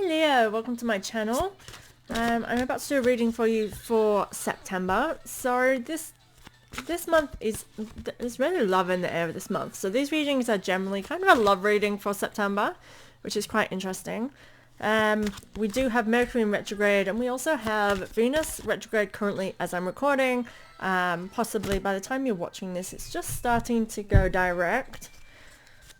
Leo, welcome to my channel. I'm about to do a reading for you for September. So this month there's really love in the air this month. So these readings are generally kind of a love reading for September, which is quite interesting. We do have Mercury in retrograde, and we also have Venus retrograde currently as I'm recording. Possibly by the time you're watching this, it's just starting to go direct.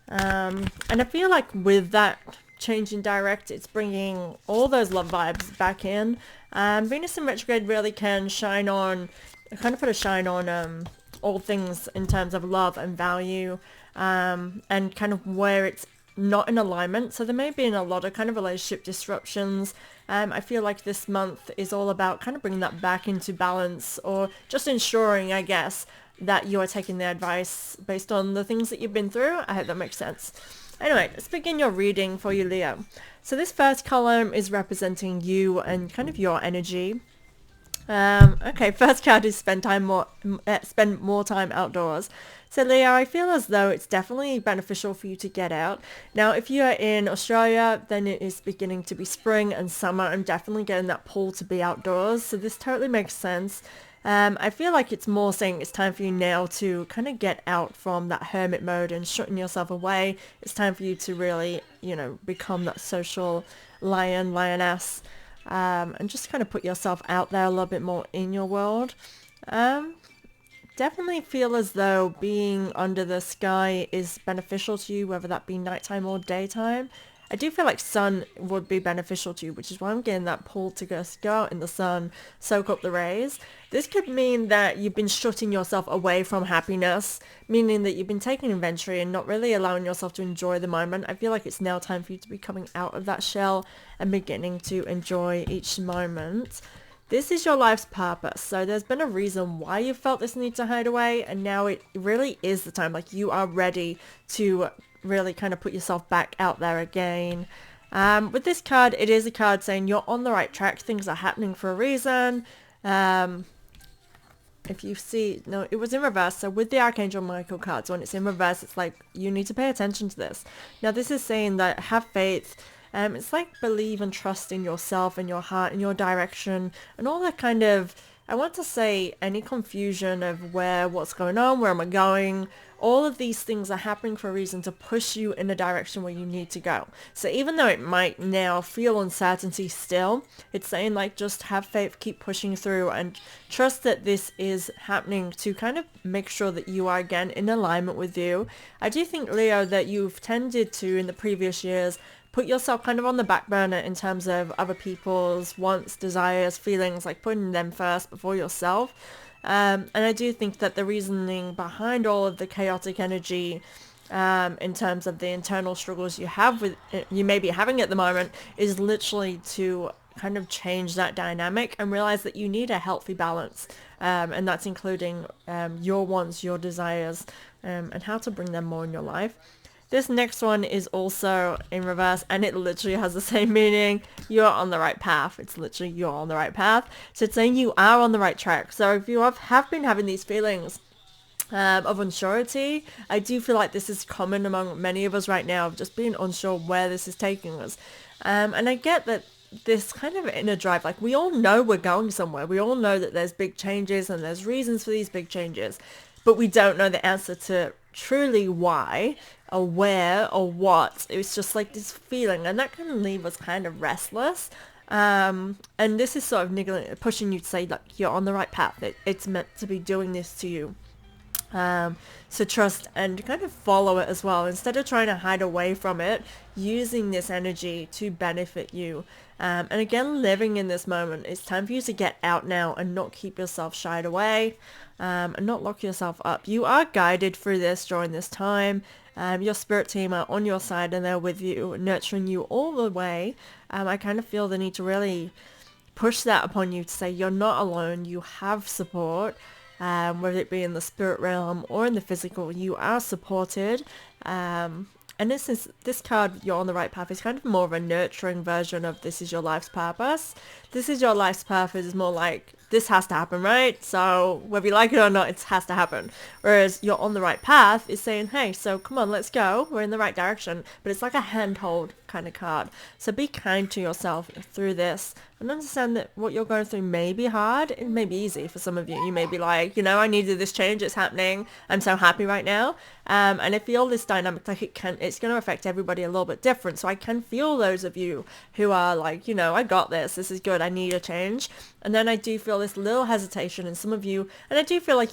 And I feel like with that change in direct, it's bringing all those love vibes back in. Venus in retrograde really can shine on, kind of put a shine on all things in terms of love and value, and kind of where it's not in alignment. So there may be a lot of kind of relationship disruptions. I feel like this month is all about kind of bringing that back into balance, or just ensuring, I guess, that you are taking the advice based on the things that you've been through. I hope that makes sense. Anyway, let's begin your reading for you, Leo. So this first column is representing you and kind of your energy. Okay, first card is spend more time outdoors. So Leo, I feel as though it's definitely beneficial for you to get out. Now, if you are in Australia, then it is beginning to be spring and summer. I'm definitely getting that pull to be outdoors. So this totally makes sense. I feel like it's more saying it's time for you now to kind of get out from that hermit mode and shutting yourself away. It's time for you to really, become that social lioness, and just kind of put yourself out there a little bit more in your world. Definitely feel as though being under the sky is beneficial to you, whether that be nighttime or daytime. I do feel like sun would be beneficial to you, which is why I'm getting that pull to go out in the sun, soak up the rays. This could mean that you've been shutting yourself away from happiness, meaning that you've been taking inventory and not really allowing yourself to enjoy the moment. I feel like it's now time for you to be coming out of that shell and beginning to enjoy each moment. This is your life's purpose. So there's been a reason why you felt this need to hide away, and now it really is the time. Like, you are ready to really kind of put yourself back out there again. With this card, it is a card saying you're on the right track. Things are happening for a reason. If you see, no, it was in reverse. So with the Archangel Michael cards, when it's in reverse, it's like you need to pay attention to this. Now this is saying that have faith. It's like believe and trust in yourself and your heart and your direction and all that kind of, I want to say, any confusion of what's going on, where am I going? All of these things are happening for a reason to push you in the direction where you need to go. So even though it might now feel uncertainty still, it's saying like just have faith, keep pushing through, and trust that this is happening to kind of make sure that you are again in alignment with you. I do think, Leo, that you've tended to in the previous years put yourself kind of on the back burner in terms of other people's wants, desires, feelings, like putting them first before yourself. And I do think that the reasoning behind all of the chaotic energy, in terms of the internal struggles you may be having at the moment, is literally to kind of change that dynamic and realize that you need a healthy balance. And that's including your wants, your desires, and how to bring them more in your life. This next one is also in reverse, and it literally has the same meaning. You're on the right path. It's literally you're on the right path. So it's saying you are on the right track. So if you have been having these feelings of unsurety, I do feel like this is common among many of us right now, of just being unsure where this is taking us. And I get that this kind of inner drive, like we all know we're going somewhere. We all know that there's big changes and there's reasons for these big changes, but we don't know the answer to truly why or where or what. It's just like this feeling, and that can leave us kind of restless. And this is sort of niggling, pushing you to say like you're on the right path. It's meant to be doing this to you. So trust and kind of follow it as well. Instead of trying to hide away from it, using this energy to benefit you. And again, living in this moment. It's time for you to get out now and not keep yourself shied away, and not lock yourself up. You are guided through this during this time. Your spirit team are on your side and they're with you, nurturing you all the way. I kind of feel the need to really push that upon you to say you're not alone. You have support. Whether it be in the spirit realm or in the physical, you are supported. And this card, you're on the right path, is kind of more of a nurturing version of this is your life's purpose. This is your life's purpose is more like this has to happen, right? So whether you like it or not, it has to happen. Whereas you're on the right path is saying, hey, so come on, let's go. We're in the right direction. But it's like a handhold kind of card. So be kind to yourself through this and understand that what you're going through may be hard. It may be easy for some of you. You may be like, I needed this change. It's happening. I'm so happy right now. And I feel this dynamic, like it's going to affect everybody a little bit different. So I can feel those of you who are like, I got this. This is good. I need a change. And then I do feel this little hesitation in some of you. And I do feel like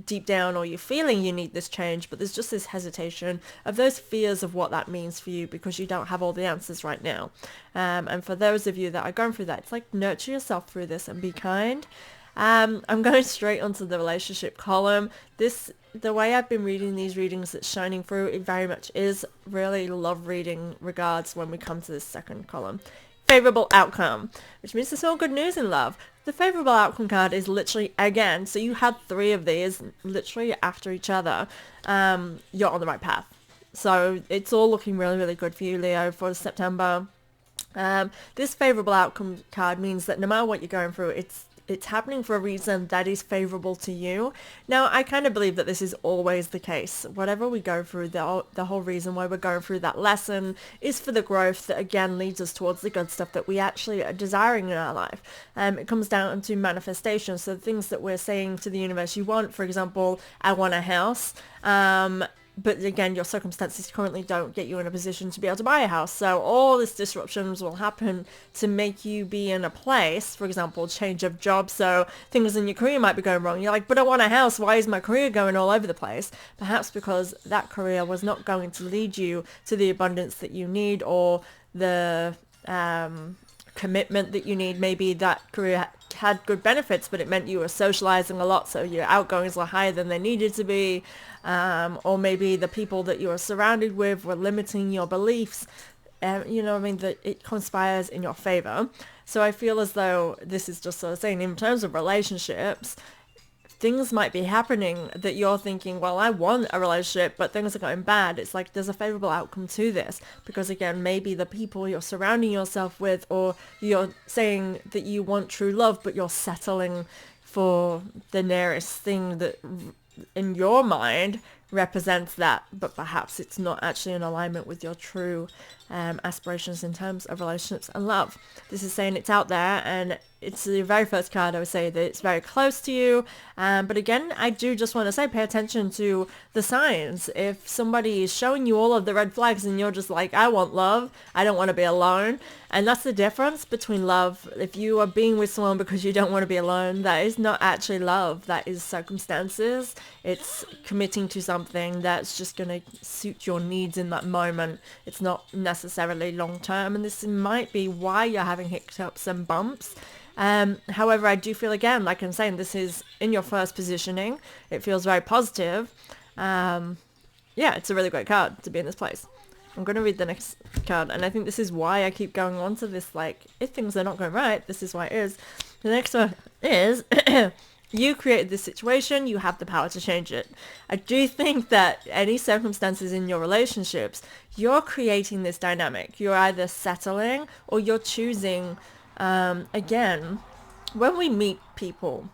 deep down, or you're feeling you need this change, but there's just this hesitation of those fears of what that means for you because you don't have all the answers right now. And for those of you that are going through that, it's like nurture yourself through this and be kind. I'm going straight onto the relationship column. The way I've been reading these readings that's shining through, it very much is really love reading regards when we come to this second column. Favorable outcome, which means there's all good news in love. The favorable outcome card is literally, again, so you had 3 of these literally after each other. You're on the right path. So it's all looking really, really good for you, Leo, for September. This favorable outcome card means that no matter what you're going through, it's happening for a reason that is favorable to you. Now, I kind of believe that this is always the case. Whatever we go through, the whole reason why we're going through that lesson is for the growth that, again, leads us towards the good stuff that we actually are desiring in our life. It comes down to manifestation. So the things that we're saying to the universe you want, for example, I want a house. But again, your circumstances currently don't get you in a position to be able to buy a house. So all these disruptions will happen to make you be in a place, for example, change of job. So things in your career might be going wrong. You're like, but I want a house. Why is my career going all over the place? Perhaps because that career was not going to lead you to the abundance that you need, or the commitment that you need. Maybe that career had good benefits, but it meant you were socializing a lot, so your outgoings were higher than they needed to be. Or maybe the people that you were surrounded with were limiting your beliefs. That it conspires in your favor. So I feel as though this is just sort of saying, in terms of relationships, things might be happening that you're thinking, well, I want a relationship, but things are going bad. It's like there's a favorable outcome to this, because again, maybe the people you're surrounding yourself with, or you're saying that you want true love, but you're settling for the nearest thing that in your mind represents that, but perhaps it's not actually in alignment with your true aspirations in terms of relationships and love. This is saying it's out there, and it's the very first card I would say that it's very close to you. But again, I do just want to say, pay attention to the signs. If somebody is showing you all of the red flags and you're just like, I want love, I don't want to be alone. And that's the difference between love. If you are being with someone because you don't want to be alone, that is not actually love. That is circumstances. It's committing to something that's just going to suit your needs in that moment. It's not necessarily long term. And this might be why you're having hiccups and bumps. However, I do feel, again, like I'm saying, this is in your first positioning. It feels very positive. It's a really great card to be in this place. I'm going to read the next card, and I think this is why I keep going on to this, like, if things are not going right, this is why it is. The next one is, you created this situation, you have the power to change it. I do think that any circumstances in your relationships, you're creating this dynamic. You're either settling or you're choosing, again, when we meet people,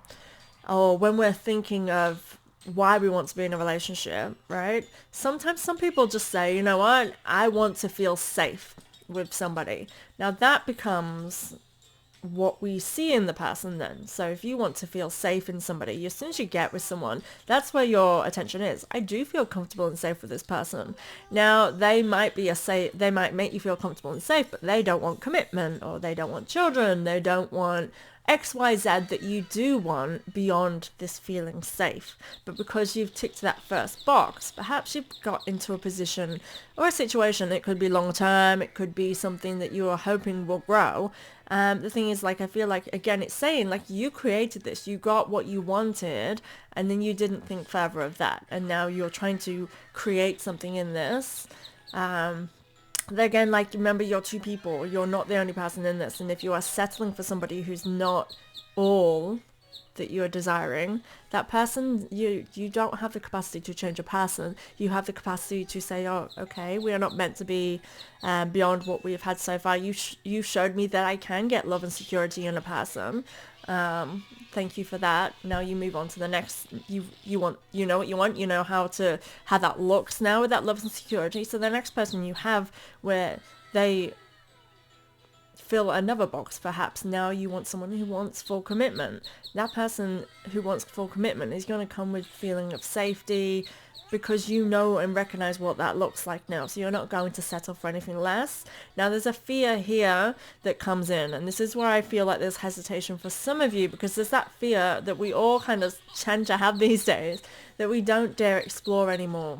or when we're thinking of why we want to be in a relationship, right? Sometimes some people just say, you know what, I want to feel safe with somebody. Now that becomes what we see in the person then. So if you want to feel safe in somebody, as soon as you get with someone, that's where your attention is. I do feel comfortable and safe with this person. Now they might make you feel comfortable and safe, but they don't want commitment, or they don't want children, they don't want XYZ that you do want beyond this feeling safe. But because you've ticked that first box, perhaps you've got into a position or a situation. It could be long term, it could be something that you are hoping will grow. The thing is, like, I feel like, again, it's saying, like, you created this, you got what you wanted, and then you didn't think further of that, and now you're trying to create something in this. Again, like, remember, you're two people. You're not the only person in this. And if you are settling for somebody who's not all that you're desiring, that person, you don't have the capacity to change a person. You have the capacity to say, oh, okay, we are not meant to be beyond what we've had so far. You showed me that I can get love and security in a person. Thank you for that. Now you move on to the next. You want, you know what you want. You know how that looks now with that love and security. So the next person you have where they fill another box, perhaps now you want someone who wants full commitment. That person who wants full commitment is going to come with feeling of safety, because you know and recognize what that looks like now. So you're not going to settle for anything less. Now there's a fear here that comes in, and this is where I feel like there's hesitation for some of you, because there's that fear that we all kind of tend to have these days, that we don't dare explore anymore,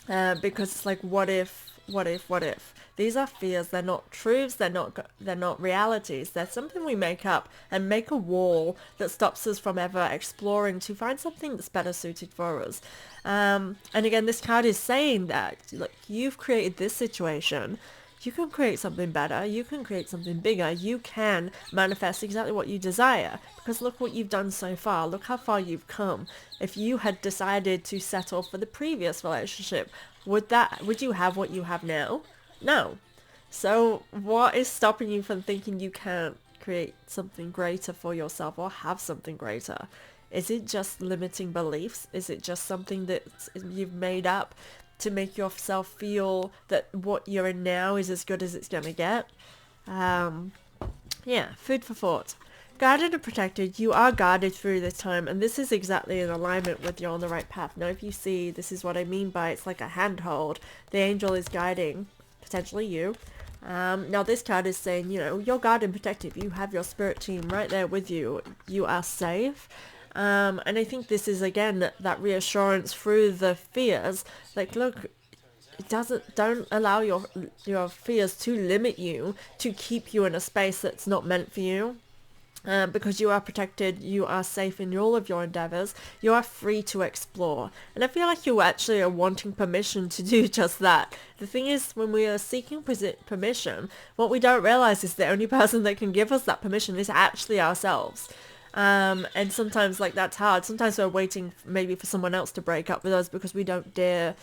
because it's like, what if, what if, what if? These are fears. They're not truths. They're not realities. They're something we make up and make a wall that stops us from ever exploring to find something that's better suited for us. And again, this card is saying that, like, you've created this situation. You can create something better. You can create something bigger. You can manifest exactly what you desire, because look what you've done so far. Look how far you've come. If you had decided to settle for the previous relationship, would you have what you have now? No. So what is stopping you from thinking you can't create something greater for yourself or have something greater? Is it just limiting beliefs? Is it just something that you've made up to make yourself feel that what you're in now is as good as it's going to get? Yeah, food for thought. Guarded and protected, you are guarded through this time, and this is exactly in alignment with you're on the right path. Now, if you see, this is what I mean by it's like a handhold. The angel is guiding, potentially you. Now, this card is saying, you're guarded and protected. You have your spirit team right there with you. You are safe. And I think this is, again, that reassurance through the fears. Like, look, don't allow your fears to limit you, to keep you in a space that's not meant for you. Because you are protected, you are safe in all of your endeavors, you are free to explore. And I feel like you actually are wanting permission to do just that. The thing is, when we are seeking permission, what we don't realize is the only person that can give us that permission is actually ourselves. And sometimes, like, that's hard. Sometimes we're waiting maybe for someone else to break up with us because we don't dare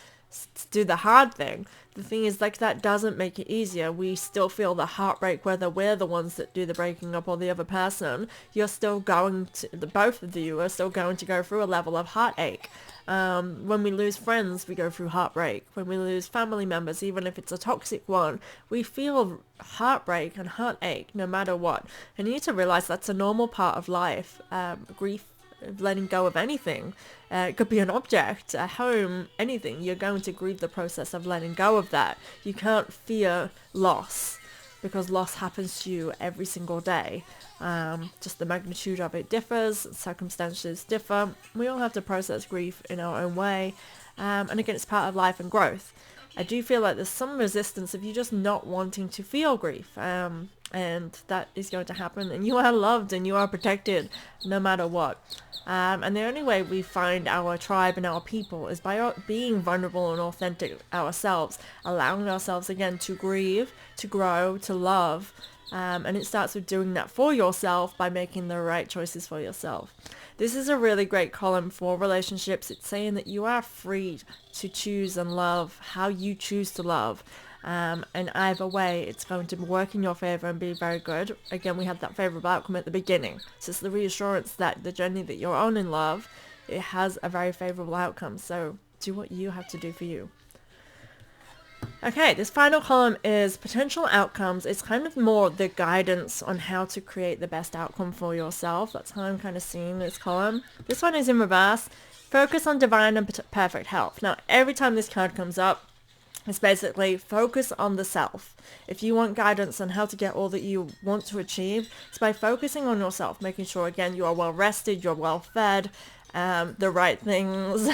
do the hard thing. The thing is, like, that doesn't make it easier. We still feel the heartbreak whether we're the ones that do the breaking up or the other person. You're still going to, both of you are still going to go through a level of heartache. When we lose friends, we go through heartbreak. When we lose family members, even if it's a toxic one, we feel heartbreak and heartache no matter what. And you need to realize that's a normal part of life. Grief, letting go of anything. It could be an object, a home, anything. You're going to grieve the process of letting go of that. You can't fear loss, because loss happens to you every single day. Just the magnitude of it differs, circumstances differ. We all have to process grief in our own way. And again, it's part of life and growth. I do feel like there's some resistance of you just not wanting to feel grief. And that is going to happen. And you are loved and you are protected no matter what. And the only way we find our tribe and our people is by being vulnerable and authentic ourselves, allowing ourselves again to grieve, to grow, to love. And it starts with doing that for yourself by making the right choices for yourself. This is a really great column for relationships. It's saying that you are free to choose and love how you choose to love. And either way, it's going to work in your favor and be very good. Again, we had that favorable outcome at the beginning. So it's the reassurance that the journey that you're on in love, it has a very favorable outcome. So do what you have to do for you. Okay, this final column is potential outcomes. It's kind of more the guidance on how to create the best outcome for yourself. That's how I'm kind of seeing this column. This one is in reverse. Focus on divine and perfect health. Now, every time this card comes up, it's basically focus on the self. If you want guidance on how to get all that you want to achieve, it's by focusing on yourself, making sure, again, you are well rested, you're well fed, the right things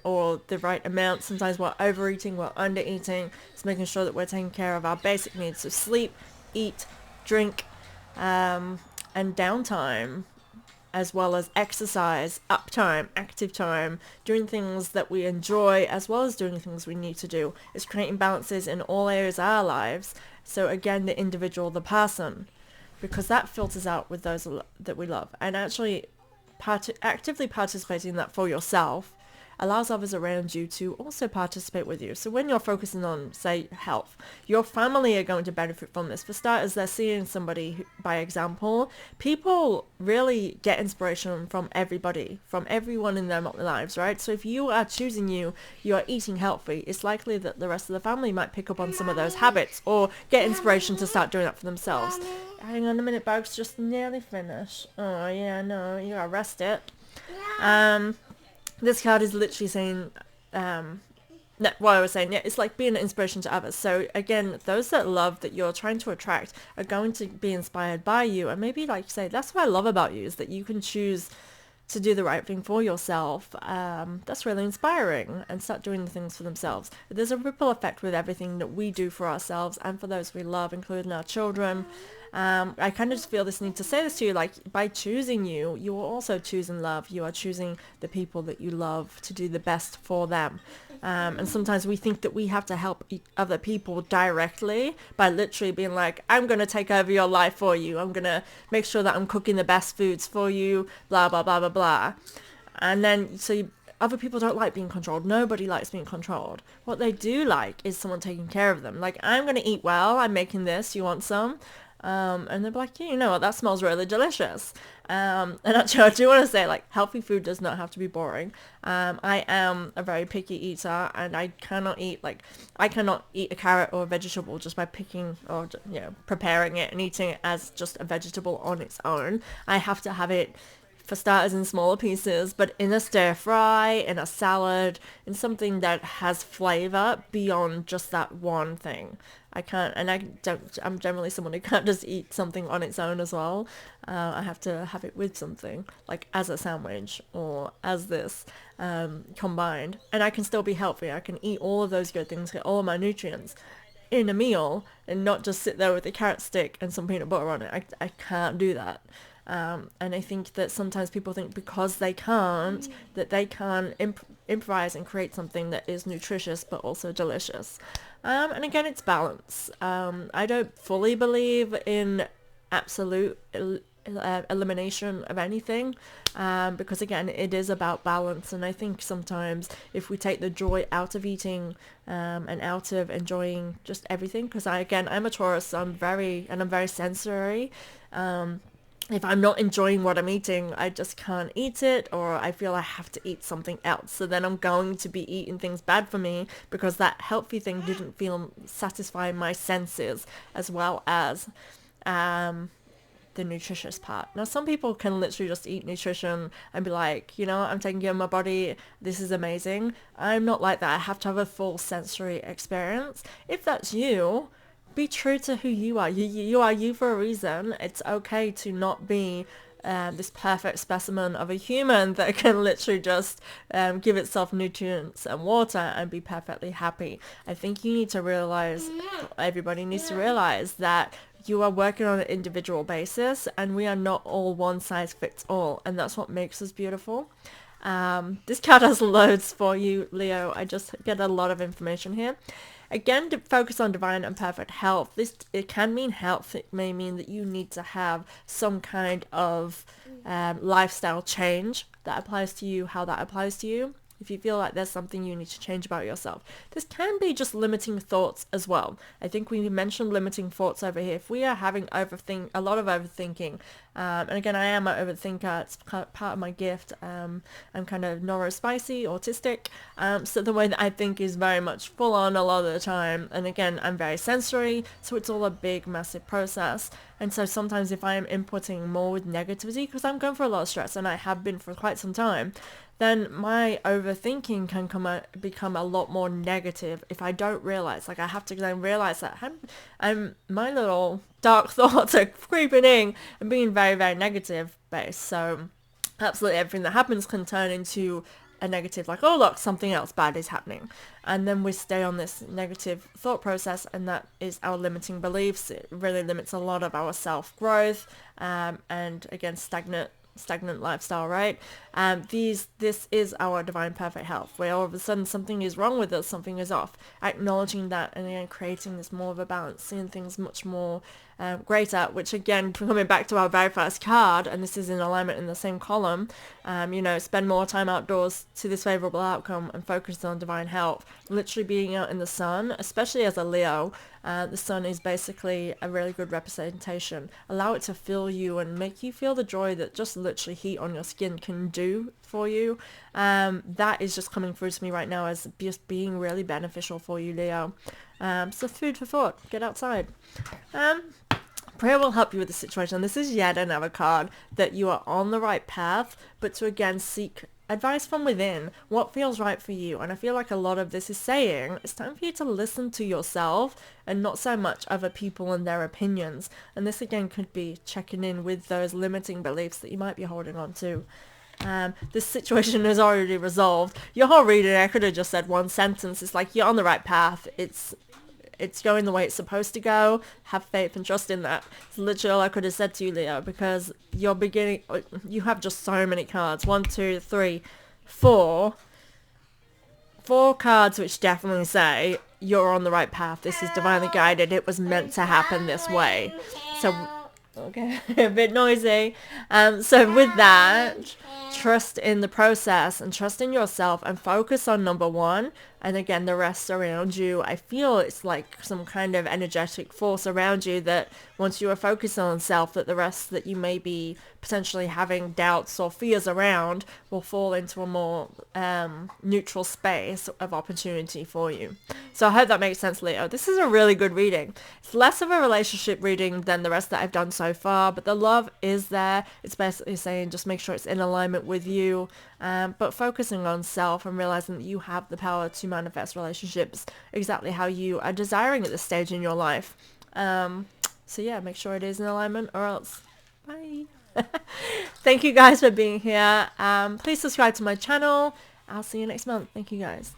or the right amount. Sometimes we're overeating, we're undereating. It's making sure that we're taking care of our basic needs. So sleep, eat, drink, and downtime, as well as exercise, uptime, active time, doing things that we enjoy, as well as doing things we need to do. It's creating balances in all areas of our lives. So again, the individual, the person, because that filters out with those that we love. And actually actively participating in that for yourself allows others around you to also participate with you. So when you're focusing on, say, health, your family are going to benefit from this. For starters, they're seeing somebody who, by example. People really get inspiration from everybody, from everyone in their lives, right? So if you are choosing you are eating healthy, it's likely that the rest of the family might pick up on some of those habits or get inspiration to start doing that for themselves. Hang on a minute, Bugs, just nearly finished. Oh yeah, no, you gotta rest it. This card is literally saying, no, what I was saying, yeah, it's like being an inspiration to others. So again, those that love that you're trying to attract are going to be inspired by you. And maybe, like you say, that's what I love about you, is that you can choose to do the right thing for yourself. That's really inspiring, and start doing the things for themselves. There's a ripple effect with everything that we do for ourselves and for those we love, including our children. I kind of just feel this need to say this to you, like, by choosing you are also choosing love. You are choosing the people that you love to do the best for them. And sometimes we think that we have to help other people directly by literally being like, I'm going to take over your life for you. I'm going to make sure that I'm cooking the best foods for you, blah, blah, blah, blah, blah. And then, other people don't like being controlled. Nobody likes being controlled. What they do like is someone taking care of them. Like, I'm going to eat well. I'm making this. You want some? And they're like, yeah, you know what, that smells really delicious. And actually, I do want to say, like, healthy food does not have to be boring. I am a very picky eater, and I cannot eat a carrot or a vegetable just by picking or, preparing it and eating it as just a vegetable on its own. I have to have it, for starters, in smaller pieces, but in a stir fry, in a salad, in something that has flavor beyond just that one thing. I'm generally someone who can't just eat something on its own as well. I have to have it with something, like as a sandwich or as this, combined. And I can still be healthy. I can eat all of those good things, get all of my nutrients in a meal, and not just sit there with a carrot stick and some peanut butter on it. I can't do that. And I think that sometimes people think because they can't, that they can't improvise and create something that is nutritious but also delicious. And again, it's balance. I don't fully believe in absolute elimination of anything, because again, it is about balance. And I think sometimes if we take the joy out of eating, and out of enjoying just everything, because I'm a Taurus, so I'm very sensory. If I'm not enjoying what I'm eating, I just can't eat it, or I feel I have to eat something else. So then I'm going to be eating things bad for me because that healthy thing didn't feel satisfying my senses as well as the nutritious part. Now, some people can literally just eat nutrition and be like, I'm taking care of my body. This is amazing. I'm not like that. I have to have a full sensory experience. If that's you, be true to who you are. You are you for a reason. It's okay to not be this perfect specimen of a human that can literally just give itself nutrients and water and be perfectly happy. I think you need to realize, everybody needs to realize that you are working on an individual basis, and we are not all one size fits all, and that's what makes us beautiful. This card has loads for you, Leo. I just get a lot of information here. Again, to focus on divine and perfect health. It can mean health. It may mean that you need to have some kind of lifestyle change that applies to you, how that applies to you. If you feel like there's something you need to change about yourself. This can be just limiting thoughts as well. I think we mentioned limiting thoughts over here. If we are having a lot of overthinking, and again, I am an overthinker. It's part of my gift. I'm kind of neurospicy, autistic. So the way that I think is very much full on a lot of the time. And again, I'm very sensory. So it's all a big, massive process. And so sometimes if I am inputting more with negativity, because I'm going for a lot of stress, and I have been for quite some time, then my overthinking can become a lot more negative if I don't realize. Like, I have to then realize that my little dark thoughts are creeping in and being very, very negative based. So absolutely everything that happens can turn into a negative, like, oh look, something else bad is happening. And then we stay on this negative thought process, and that is our limiting beliefs. It really limits a lot of our self-growth, and again, stagnant stagnant lifestyle, right? This is our divine perfect health, where all of a sudden something is wrong with us, something is off. Acknowledging that, and then creating this more of a balance, seeing things much more greater, which again, coming back to our very first card, and this is in alignment in the same column, spend more time outdoors to this favorable outcome and focus on divine health. Literally being out in the sun, especially as a Leo, the sun is basically a really good representation. Allow it to fill you and make you feel the joy that just literally heat on your skin can do for you. That is just coming through to me right now as just being really beneficial for you, Leo. So food for thought. Get outside. Prayer will help you with the situation. This is yet another card that you are on the right path, but to again seek advice from within. What feels right for you? And I feel like a lot of this is saying it's time for you to listen to yourself and not so much other people and their opinions. And this again could be checking in with those limiting beliefs that you might be holding on to. This situation is already resolved. Your whole reading, I could have just said one sentence. It's like you're on the right path. It's going the way it's supposed to go. Have faith and trust in that. It's literally all I could have said to you, Leo, because you have just so many cards. 1, 2, 3, 4. 4 cards which definitely say you're on the right path. This is divinely guided. It was meant to happen this way. So, okay, a bit noisy. So with that, trust in the process and trust in yourself and focus on number 1. And again, the rest around you, I feel it's like some kind of energetic force around you that once you are focused on self, that the rest that you may be potentially having doubts or fears around will fall into a more neutral space of opportunity for you. So I hope that makes sense, Leo. This is a really good reading. It's less of a relationship reading than the rest that I've done so far, but the love is there. It's basically saying just make sure it's in alignment with you, but focusing on self and realizing that you have the power to manifest relationships exactly how you are desiring at this stage in your life. So yeah, make sure it is in alignment or else bye. Thank you guys for being here. Please subscribe to my channel. I'll see you next month. Thank you guys.